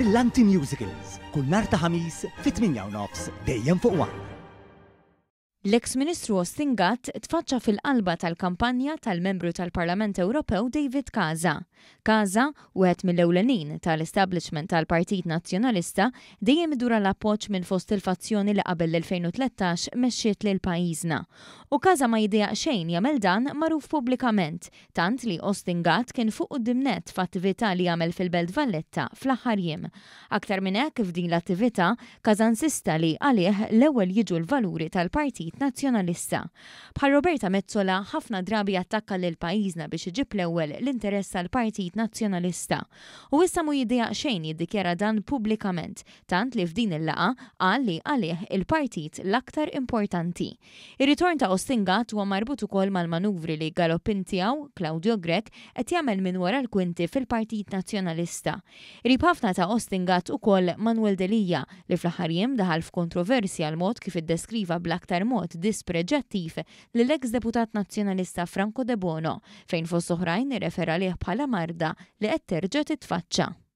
Brillanti Musicals kull nhar ta' ħamis fit-8:30 dejjem fuq One. L-eks Ministru Austin Gatt tfaċċa fil-qalba tal-kampanja tal-membru tal-Parlament Ewropew David Casa. Casa, wieħed mill-ewlenin tal-establishment tal-Partit Nazzjonalista, dejjem idura l-appoġġ minn fost il-fazzjoni li qabel l-2013 mexxiet lil pajjiżna. U Casa ma jidejaq xejn jagħmel dan magħruf pubblikament, tant li Austin Gatt kien fuq quddiem-nett f'attività li jagħmel fil-Belt Valletta fl-aħħar jiem. Aktar minn hekk f'din l-attività, Casa insista li għalih l-ewwel jiġu l-valuri tal-Partit Nazzjonalista. Bħal Roberta Mezzola ħafna drabi attakka lil pajjiżna biex iġib l-ewwel l-interess tal-Partit Nazzjonalista. U issa mu jidejaq xejn jiddikjara dan pubblikament, tant li f'din il-laqa qal li għalih il-partit l-aktar importanti. Ir-ritorn ta' Austin Gatt huwa marbut ukoll mal-manuvri li galoppin tiegħu Claudio Grech qed jagħmel minn wara l-kwinti fil-Partit Nazzjonalista. Irib ħafna ta' Austin Gatt ukoll Manuel Delija li fl-aħħar jiem daħal f'kontroversja l-mod kif iddeskriva bl-aktar mod dispreġettiv lill-eks deputat nazzjonalista Franco De Bono fejn fost oħrajn irrefera lih bħala marda li qed terġa' titfaċċa.